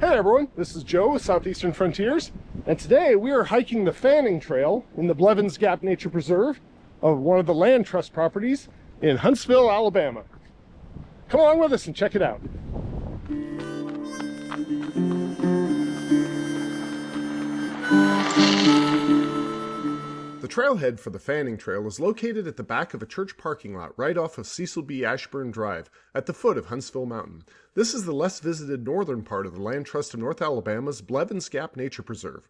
Hey everyone, this is Joe with Southeastern Frontiers, and today we are hiking the Fanning Trail in the Blevin's Gap Nature Preserve of one of the land trust properties in Huntsville, Alabama. Come along with us and check it out. The trailhead for the Fanning Trail is located at the back of a church parking lot right off of Cecil B. Ashburn Drive at the foot of Huntsville Mountain. This is the less visited northern part of the Land Trust of North Alabama's Blevin's Gap Nature Preserve.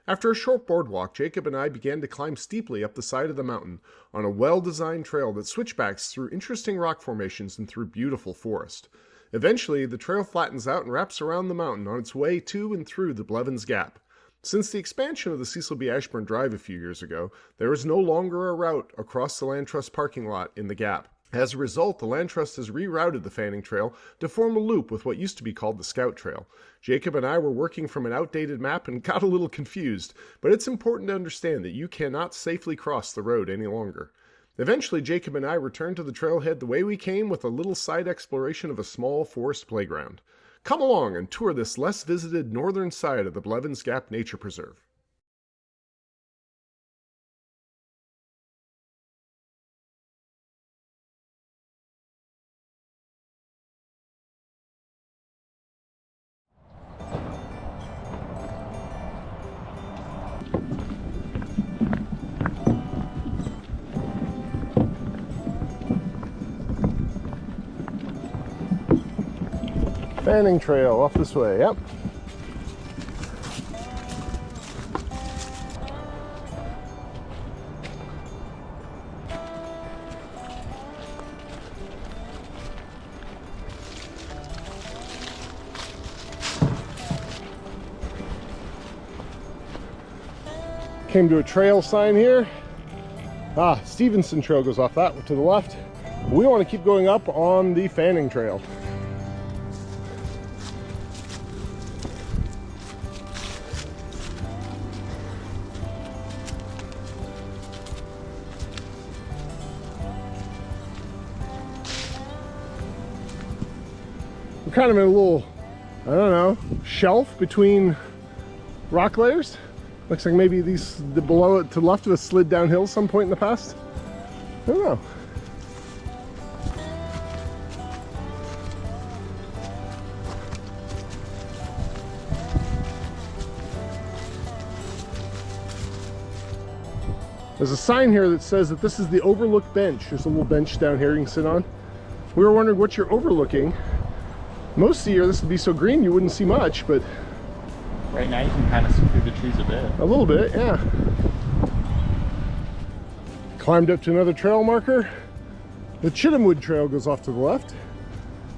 After a short boardwalk, Jacob and I began to climb steeply up the side of the mountain on a well-designed trail that switchbacks through interesting rock formations and through beautiful forest. Eventually, the trail flattens out and wraps around the mountain on its way to and through the Blevin's Gap. Since the expansion of the Cecil B. Ashburn Drive a few years ago, there is no longer a route across the Land Trust parking lot in the gap. As a result, the Land Trust has rerouted the Fanning Trail to form a loop with what used to be called the Scout Trail. Jacob and I were working from an outdated map and got a little confused, but it's important to understand that you cannot safely cross the road any longer. Eventually, Jacob and I returned to the trailhead the way we came, with a little side exploration of a small forest playground. Come along and tour this less visited northern side of the Blevin's Gap Nature Preserve. Fanning Trail off this way, yep. Came to a trail sign here. Stevenson Trail goes off that to the left. We want to keep going up on the Fanning Trail. We're kind of in a little, I don't know, shelf between rock layers. Looks like maybe the below it to the left of us slid downhill some point in the past. I don't know. There's a sign here that says that this is the overlook bench. There's a little bench down here you can sit on. We were wondering what you're overlooking. Most of the year this would be so green you wouldn't see much, but right now you can kind of see through the trees a bit. A little bit, yeah. Climbed up to another trail marker. The Chittamwood Trail goes off to the left,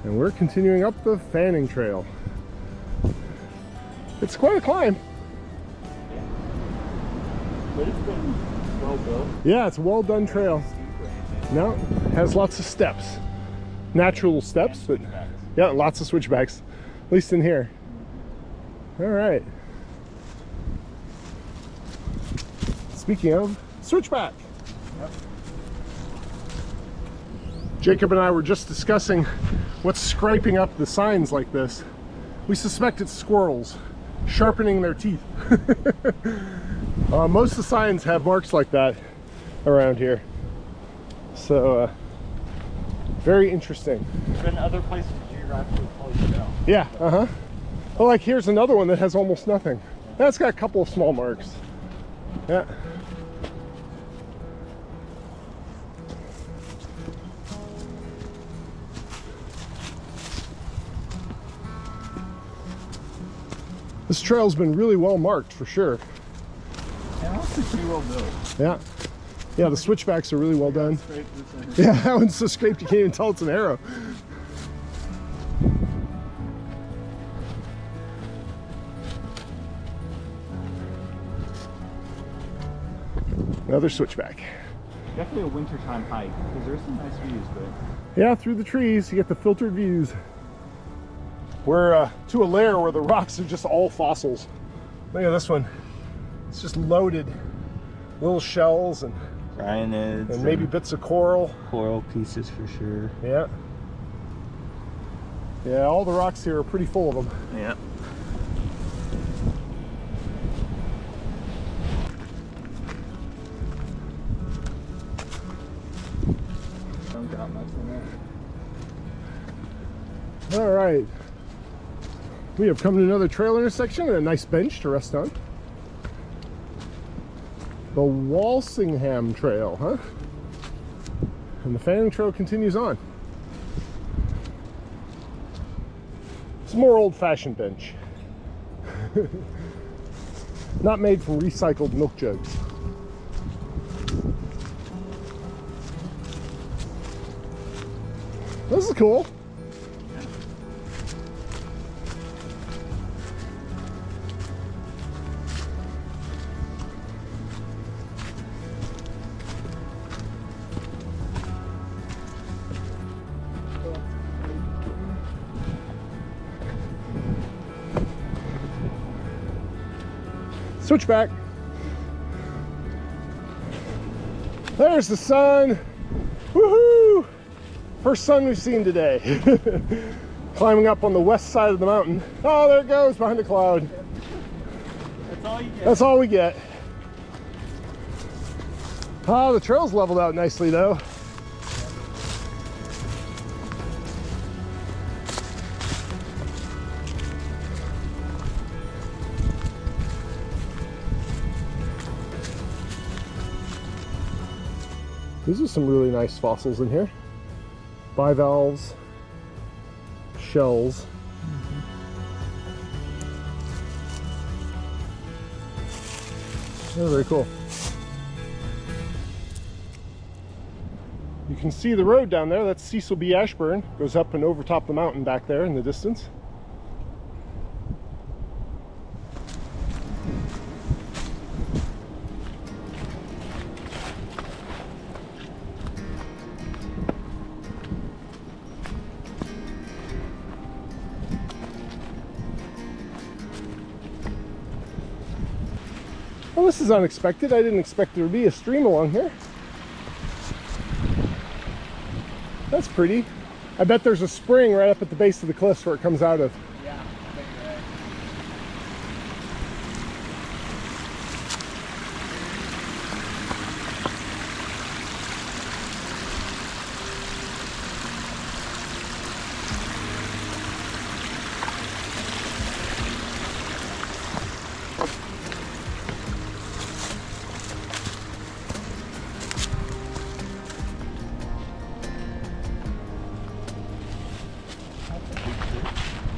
and we're continuing up the Fanning Trail. It's quite a climb. Yeah. But it's been well built. Yeah, it's a well done trail. No, it has lots of steps. Natural steps, but yeah, lots of switchbacks, at least in here. All right. Speaking of switchback. Yep. Jacob and I were just discussing what's scraping up the signs like this. We suspect it's squirrels sharpening their teeth. Most of the signs have marks like that around here. So, very interesting. There's been other places geographically closed down. Yeah, Well, like here's another one that has almost nothing. That's got a couple of small marks. Yeah. This trail's been really well marked for sure. Yeah, it's pretty well built. Yeah. Yeah, the switchbacks are really well done. Yeah, that one's so scraped you can't even tell it's an arrow. Another switchback. Definitely a wintertime hike because there's some nice views, but yeah, through the trees you get the filtered views. We're to a layer where the rocks are just all fossils. Look at this one. It's just loaded. Little shells and cyanids and maybe bits of coral. Coral pieces for sure. Yeah. Yeah, all the rocks here are pretty full of them. Yeah. not much in there. All right. We have come to another trail intersection and a nice bench to rest on. The Walsingham Trail, huh? And the Fanning Trail continues on. It's a more old-fashioned bench. Not made from recycled milk jugs. This is cool. Switchback. There's the sun. Woohoo! First sun we've seen today. Climbing up on the west side of the mountain. Oh, there it goes behind the cloud. That's all you get. That's all we get. Oh, the trail's leveled out nicely though. These are some really nice fossils in here. Bivalves, shells. They're very cool. You can see the road down there. That's Cecil B. Ashburn. Goes up and over top the mountain back there in the distance. Well, this is unexpected. I didn't expect there to be a stream along here. That's pretty. I bet there's a spring right up at the base of the cliffs where it comes out of. Yeah, I think you're right.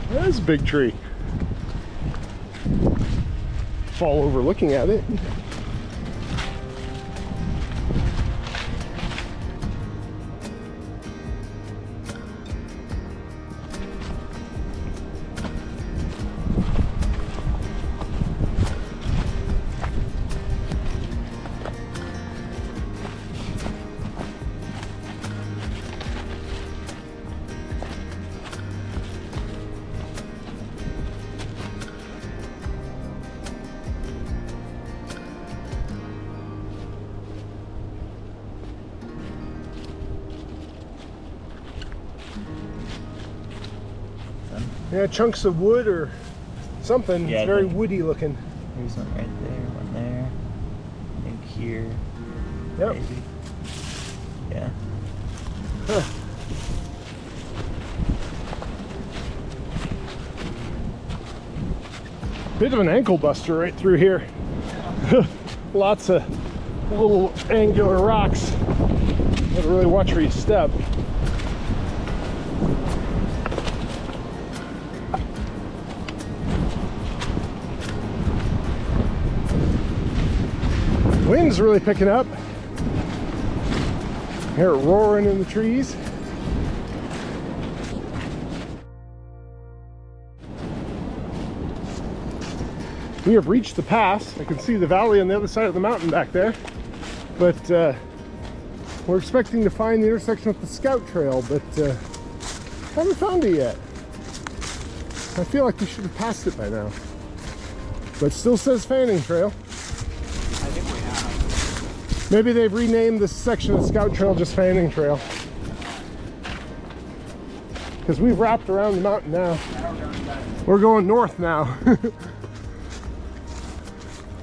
That is a big tree. Fall over looking at it. Yeah, chunks of wood or something. Yeah, it's very woody looking. There's one right there, one there, I think here. Yep. Maybe. Yeah. Huh. Bit of an ankle buster right through here. Lots of little angular rocks. You gotta really watch where you step. Wind's really picking up. Hear it roaring in the trees. We have reached the pass. I can see the valley on the other side of the mountain back there. But we're expecting to find the intersection with the Scout Trail, but haven't found it yet. I feel like we should have passed it by now. But it still says Fanning Trail. I think we have. Maybe they've renamed this section of Scout Trail just Fanning Trail. Because we've wrapped around the mountain now. We're going north now. I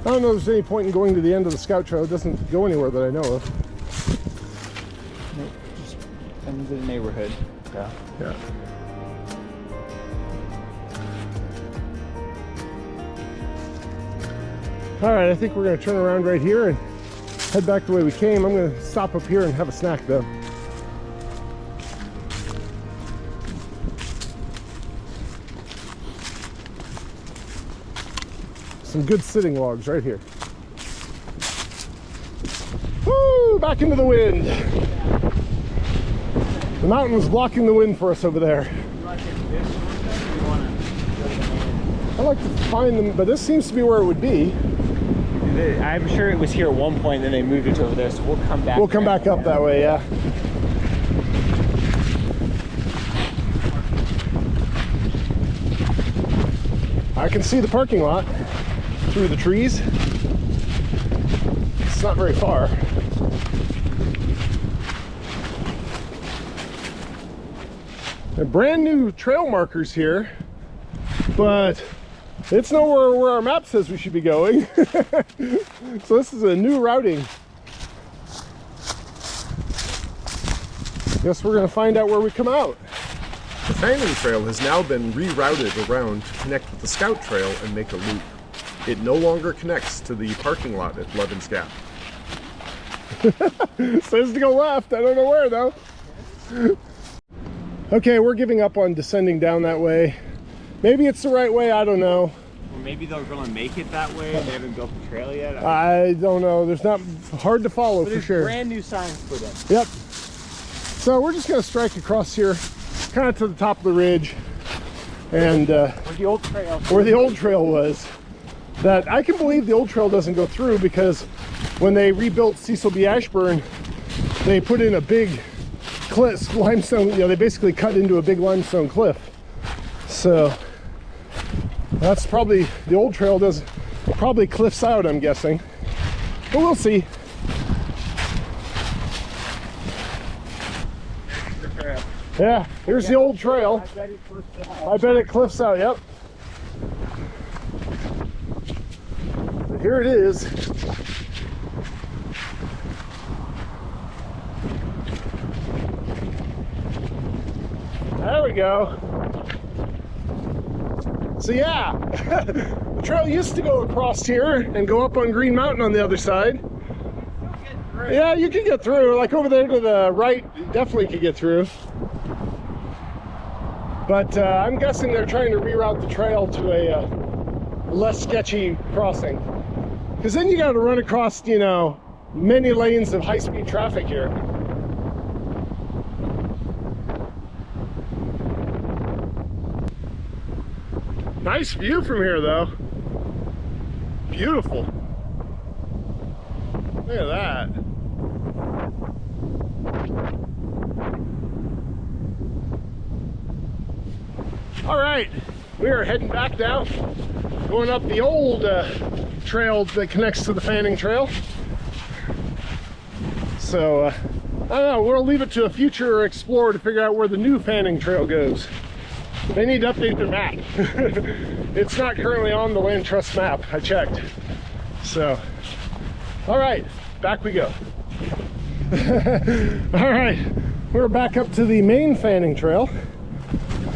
don't know if there's any point in going to the end of the Scout Trail. It doesn't go anywhere that I know of. Nope, just Blevins in the neighborhood. Yeah. Yeah. All right, I think we're gonna turn around right here and head back the way we came. I'm gonna stop up here and have a snack though. Some good sitting logs right here. Woo! Back into the wind. The mountain was blocking the wind for us over there. I like to find them, but this seems to be where it would be. I'm sure it was here at one point, then they moved it over there, so we'll come back. We'll come back up that way, yeah. I can see the parking lot through the trees. It's not very far. They're brand new trail markers here, but it's nowhere where our map says we should be going. So this is a new routing. Guess we're gonna find out where we come out. The Fanning Trail has now been rerouted around to connect with the Scout Trail and make a loop. It no longer connects to the parking lot at Blevin's Gap. Says to go left, I don't know where though. Okay, we're giving up on descending down that way. Maybe it's the right way, I don't know. Or maybe they're going to make it that way. They haven't built the trail yet. I don't know. There's not hard to follow for sure. Brand new signs for them. Yep. So we're just going to strike across here, kind of to the top of the ridge, and where the old trail. Where the old trail was. That I can believe the old trail doesn't go through, because when they rebuilt Cecil B. Ashburn, they put in a big cliff, limestone. You know, they basically cut into a big limestone cliff. So that's probably, the old trail does probably cliffs out, I'm guessing, but we'll see. Yeah, here's the old trail. I bet it cliffs out, yep. But here it is. There we go. So yeah, the trail used to go across here and go up on Green Mountain on the other side. Yeah, you can get through. Like over there to the right, you definitely could get through. But I'm guessing they're trying to reroute the trail to a less sketchy crossing. Because then you got to run across, you know, many lanes of high-speed traffic here. Nice view from here, though. Beautiful. Look at that. All right, we are heading back now, going up the old trail that connects to the Fanning Trail. So, I don't know, we'll leave it to a future explorer to figure out where the new Fanning Trail goes. They need to update their map. It's not currently on the Land Trust map, I checked. So, all right, back we go. All right, we're back up to the main Fanning Trail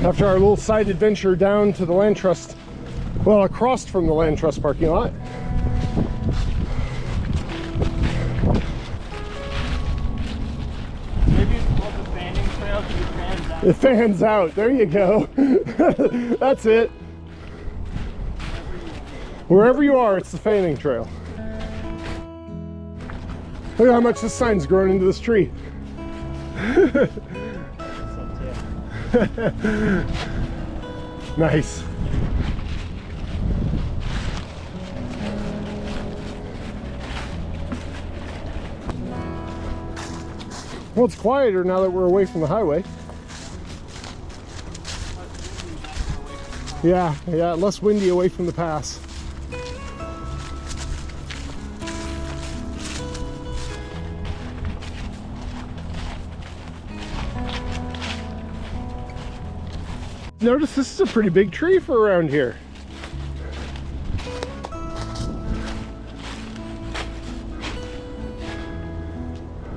after our little side adventure down to the Land Trust, well, across from the Land Trust parking lot. Maybe it's called the Fanning Trail because it fans out. It fans out. There you go. That's it. Wherever you are, it's the Fanning Trail. Look at how much this sign's grown into this tree. Nice. Well, it's quieter now that we're away from the highway. Yeah, less windy away from the pass. Notice this is a pretty big tree for around here.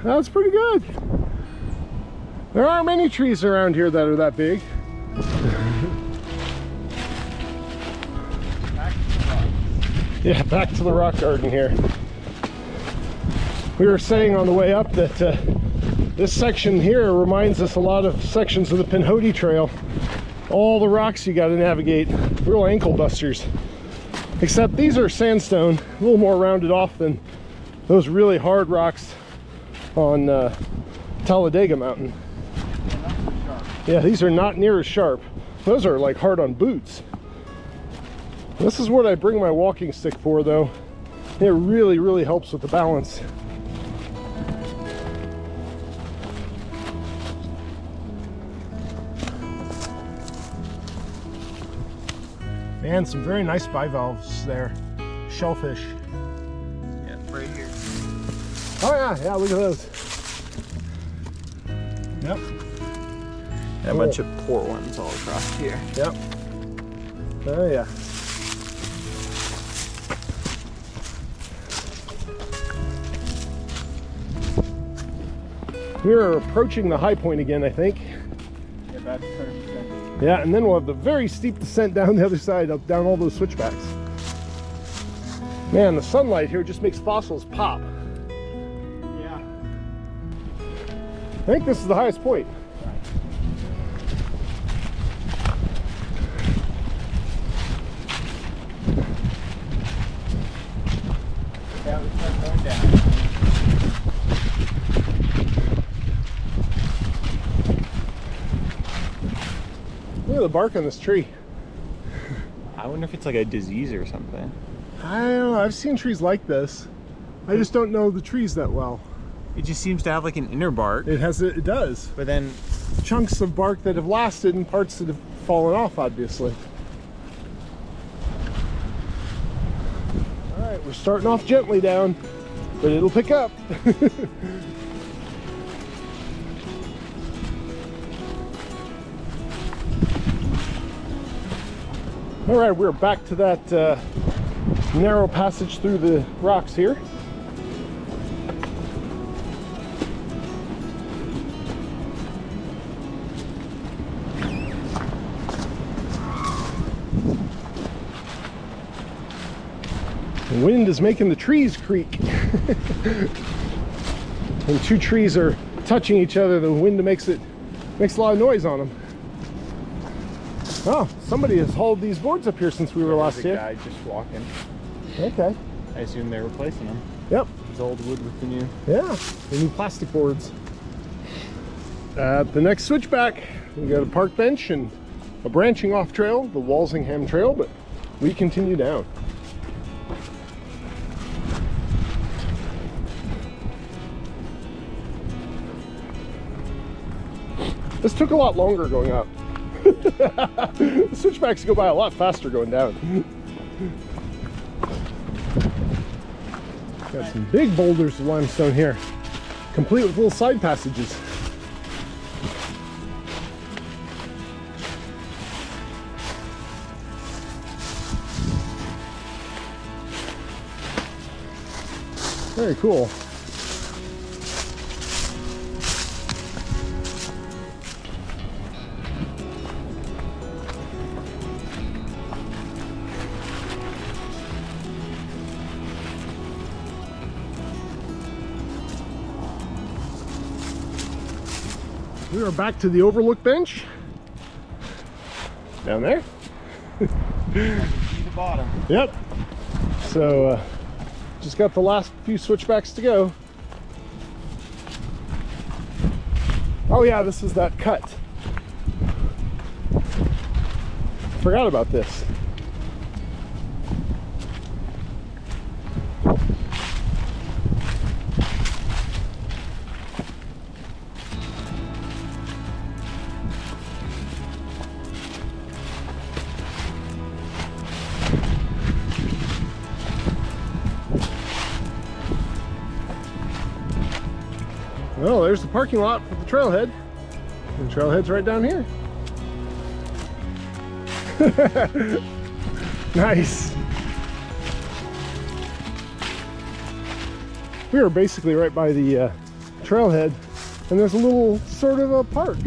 That's pretty good. There aren't many trees around here that are that big. Yeah, back to the rock garden here. We were saying on the way up that this section here reminds us a lot of sections of the Pinhoti Trail. All the rocks you got to navigate, real ankle busters. Except these are sandstone, a little more rounded off than those really hard rocks on Talladega Mountain. Yeah, these are not near as sharp. Those are like hard on boots. This is what I bring my walking stick for, though. It really, really helps with the balance. Man, some very nice bivalves there. Shellfish. Yeah, right here. Oh yeah, look at those. Yep. And a bunch of port ones all across here. Yep. Oh yeah. We're approaching the high point again, I think. Yeah, about 30%. Yeah, and then we'll have the very steep descent down the other side, up down all those switchbacks. Man, the sunlight here just makes fossils pop. Yeah. I think this is the highest point. Yeah, we start going down. Look at the bark on this tree. I wonder if it's like a disease or something. I don't know, I've seen trees like this. I just don't know the trees that well. It just seems to have like an inner bark, It does. but then Chunks of bark that have lasted and parts that have fallen off, obviously. All right, we're starting off gently down, but it'll pick up. All right, we're back to that narrow passage through the rocks here. The wind is making the trees creak. When two trees are touching each other, the wind makes a lot of noise on them. Oh, somebody has hauled these boards up here since we were last there's here. a guy just walking. Okay. I assume they're replacing them. Yep. It's old wood with the new. Yeah, the new plastic boards. At the next switchback, we got a park bench and a branching off trail, the Walsingham Trail, but we continue down. This took a lot longer going up. The switchbacks go by a lot faster going down. Got some big boulders of limestone here, complete with little side passages. Very cool. We are back to the overlook bench. Down there. See the bottom. Yep. So just got the last few switchbacks to go. Oh yeah, this is that cut. Forgot about this. Well, there's the parking lot for the trailhead. And the trailhead's right down here. Nice. We are basically right by the trailhead. And there's a little sort of a park.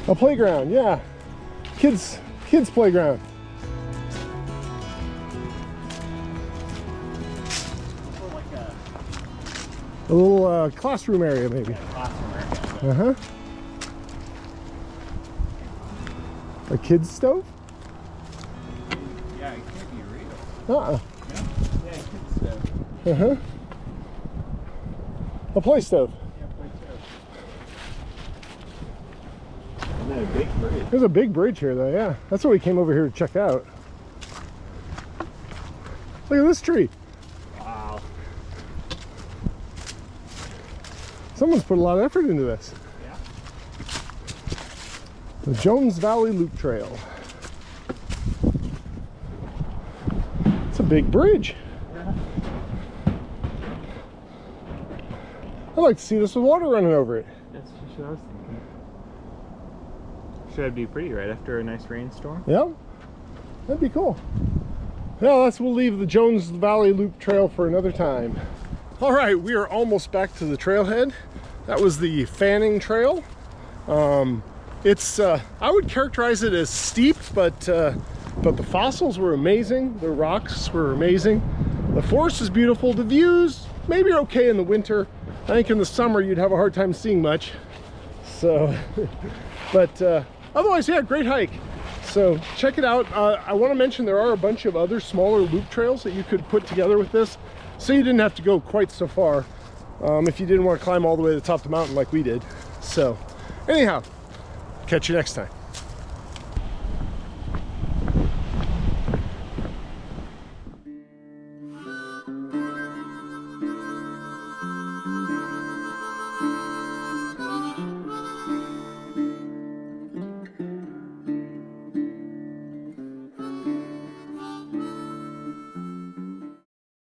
A playground, yeah. Kids playground. A little classroom area, maybe. Classroom area. Uh-huh. A kid's stove? Yeah, it could be real. Uh-uh. Yeah, kid's stove. Uh-huh. A play stove. Yeah, play stove. Isn't that a big bridge? There's a big bridge here, though, yeah. That's what we came over here to check out. Look at this tree. Wow. Someone's put a lot of effort into this. Yeah. The Jones Valley Loop Trail. It's a big bridge. Yeah. I'd like to see this with water running over it. That's what I was thinking. Should be pretty right after a nice rainstorm. Yeah, that'd be cool. Well, we'll leave the Jones Valley Loop Trail for another time. All right, we are almost back to the trailhead. That was the Fanning Trail. It's I would characterize it as steep, but the fossils were amazing. The rocks were amazing. The forest is beautiful. The views maybe are okay in the winter. I think in the summer you'd have a hard time seeing much. So, but otherwise, yeah, great hike. So check it out. I want to mention there are a bunch of other smaller loop trails that you could put together with this, so you didn't have to go quite so far if you didn't want to climb all the way to the top of the mountain like we did. So anyhow, catch you next time.